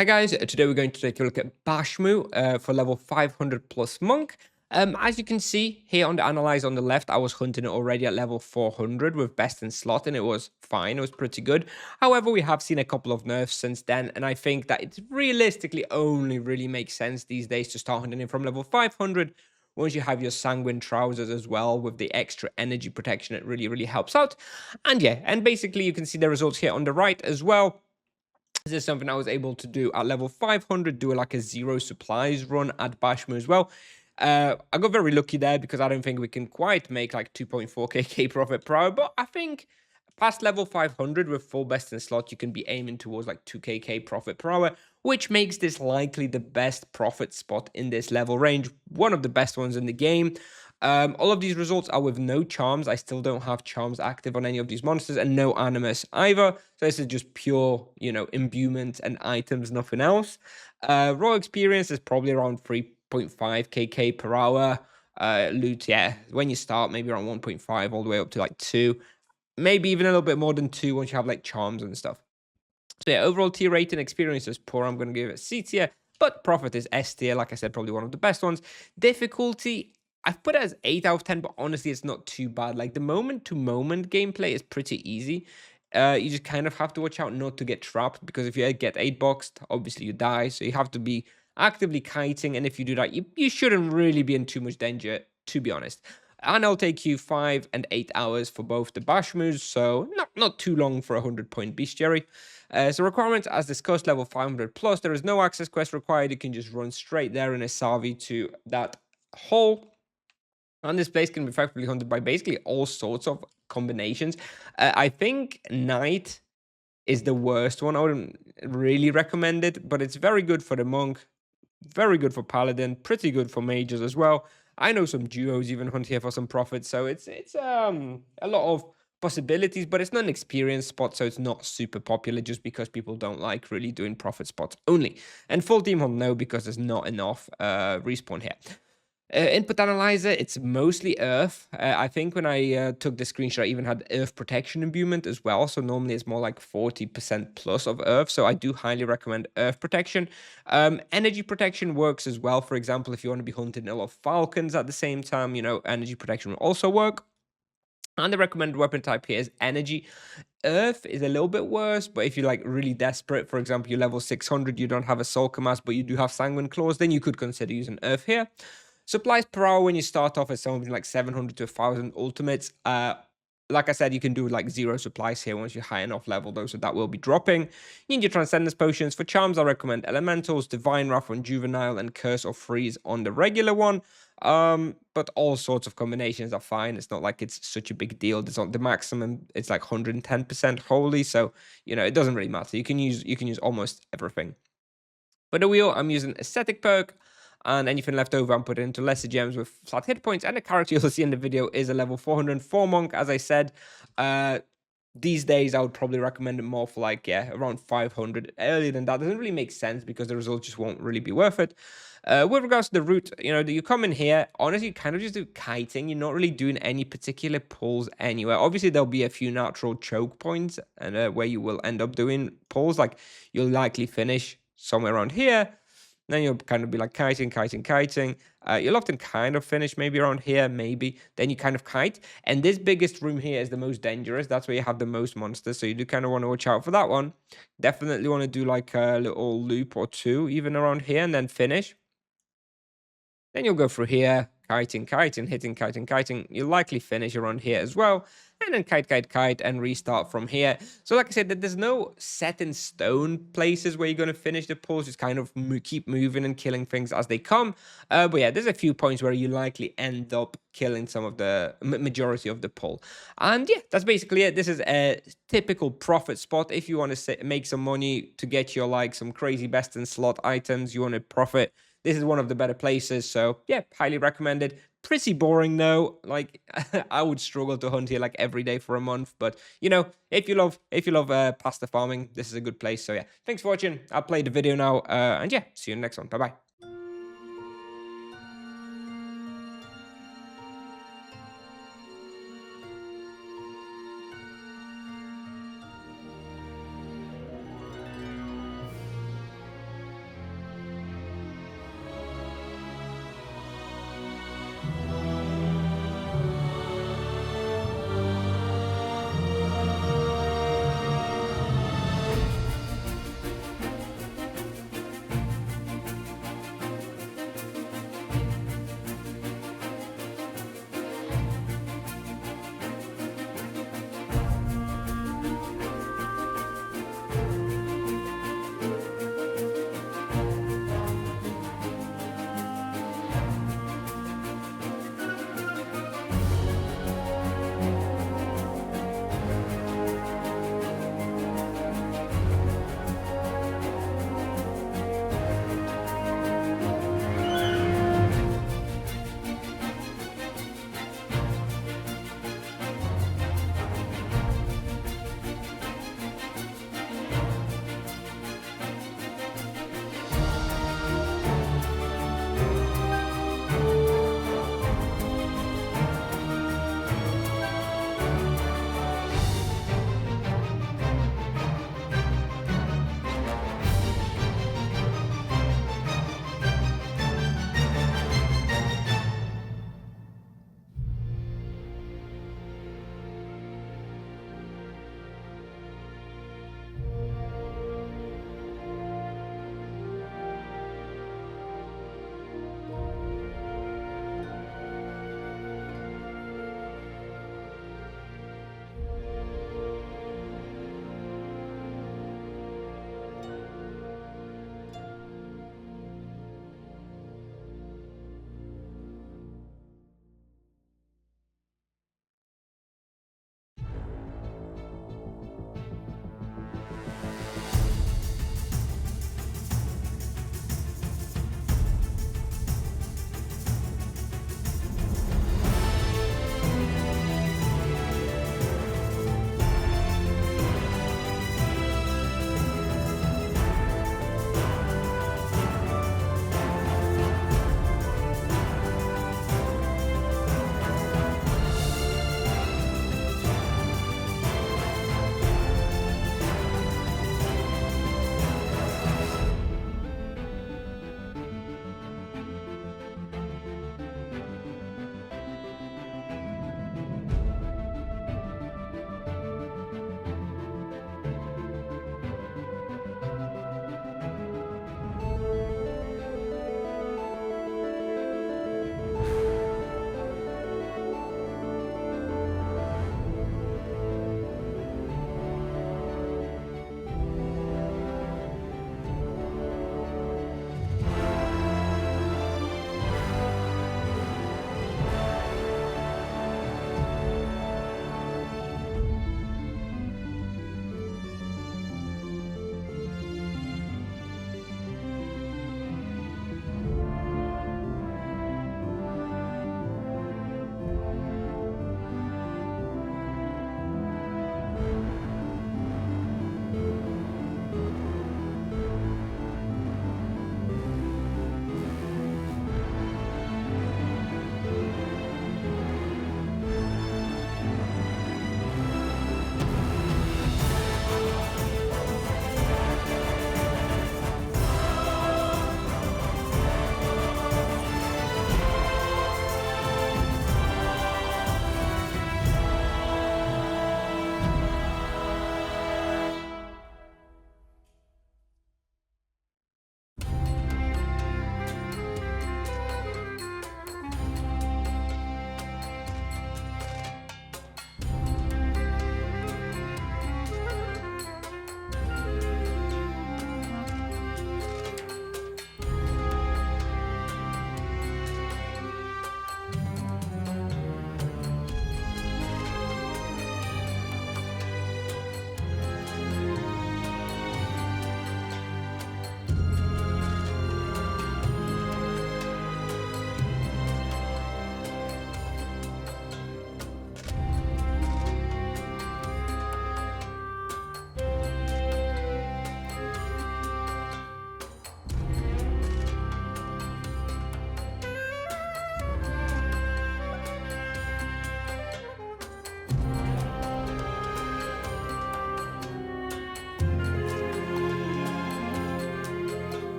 Hi guys, today we're going to take a look at Bashmu for level 500 plus monk. As you can see here on the analyze on the left, I was hunting it already at level 400 with best in slot and it was fine, it was pretty good. However, we have seen a couple of nerfs since then and I think that it realistically only really makes sense these days to start hunting it from level 500 once you have your sanguine trousers as well with the extra energy protection. It really helps out. And yeah, and basically you can see the results here on the right as well. This is something I was able to do at level 500, do like a zero supplies run at Bashmu as well. I got very lucky there because I don't think we can quite make like 2.4k profit per hour, but I think past level 500 with full best in slot, you can be aiming towards like 2k profit per hour, which makes this likely the best profit spot in this level range, one of the best ones in the game. All of these results are with no charms. I still don't have charms active on any of these monsters and no animus either. So this is just pure, imbuement and items, nothing else. Raw experience is probably around 3.5k per hour. Loot, yeah, when you start, maybe around 1.5 all the way up to like 2. Maybe even a little bit more than 2 once you have like charms and stuff. So yeah, overall tier rating, experience is poor. I'm going to give it C tier, but profit is S tier. Like I said, probably one of the best ones. Difficulty, I've put it as 8 out of 10, but honestly, it's not too bad. Like the moment-to-moment gameplay is pretty easy. You just kind of have to watch out not to get trapped, because if you get 8-boxed, obviously you die. So you have to be actively kiting, and if you do that, you shouldn't really be in too much danger, to be honest. And it'll take you 5 and 8 hours for both the Bashmus, so not too long for a 100-point bestiary. So requirements, as discussed, level 500 plus. There is no access quest required. You can just run straight there in a Savi to that hole. And this place can be effectively hunted by basically all sorts of combinations. I think Knight is the worst one. I wouldn't really recommend it, but it's very good for the monk, very good for paladin, pretty good for mages as well. I know some duos even hunt here for some profit, so it's a lot of possibilities, but it's not an experience spot, so it's not super popular just because people don't like really doing profit spots only. And full team hunt, no, because there's not enough respawn here. Input analyzer, it's mostly earth. I think when I took the screenshot, I even had earth protection imbuement as well. So normally it's more like 40% plus of earth. So I do highly recommend earth protection. Energy protection works as well. For example, if you want to be hunting a lot of falcons at the same time, energy protection will also work. And the recommended weapon type here is energy. Earth is a little bit worse, but if you're like really desperate, for example, you're level 600, you don't have a soul mass, but you do have sanguine claws, then you could consider using earth here. Supplies per hour when you start off at something like 700 to 1,000 ultimates. Like I said, you can do like 0 supplies here once you're high enough level, though, so that will be dropping. You need your Transcendence Potions. For charms, I recommend Elementals, Divine Wrath on Juvenile, and Curse or Freeze on the regular one. But all sorts of combinations are fine. It's not like it's such a big deal. It's on the maximum, it's like 110% holy, so it doesn't really matter. You can use almost everything. For the wheel, I'm using Aesthetic perk, and anything left over I'm putting into lesser gems with flat hit points, and the character you'll see in the video is a level 404 monk, as I said. These days I would probably recommend it more for like, around 500. Earlier than that doesn't really make sense because the results just won't really be worth it. With regards to the route, you come in here, honestly, you kind of just do kiting. You're not really doing any particular pulls anywhere. Obviously, there'll be a few natural choke points and where you will end up doing pulls. Like, you'll likely finish somewhere around here. Then you'll kind of be like kiting. You'll often kind of finish maybe around here, maybe. Then you kind of kite. And this biggest room here is the most dangerous. That's where you have the most monsters. So you do kind of want to watch out for that one. Definitely want to do like a little loop or two, even around here, and then finish. Then you'll go through here, hitting, kiting. You'll likely finish around here as well. And then kite, and restart from here. So like I said, there's no set in stone places where you're going to finish the pulls. Just kind of keep moving and killing things as they come. But yeah, there's a few points where you likely end up killing some of the majority of the pull. And yeah, that's basically it. This is a typical profit spot. If you want to make some money to get your like some crazy best in slot items, you want to profit, this is one of the better places. So yeah, highly recommended. Pretty boring though. Like I would struggle to hunt here like every day for a month. But if you love pasta farming, this is a good place. So yeah, thanks for watching. I'll play the video now. And yeah, see you in the next one. Bye bye.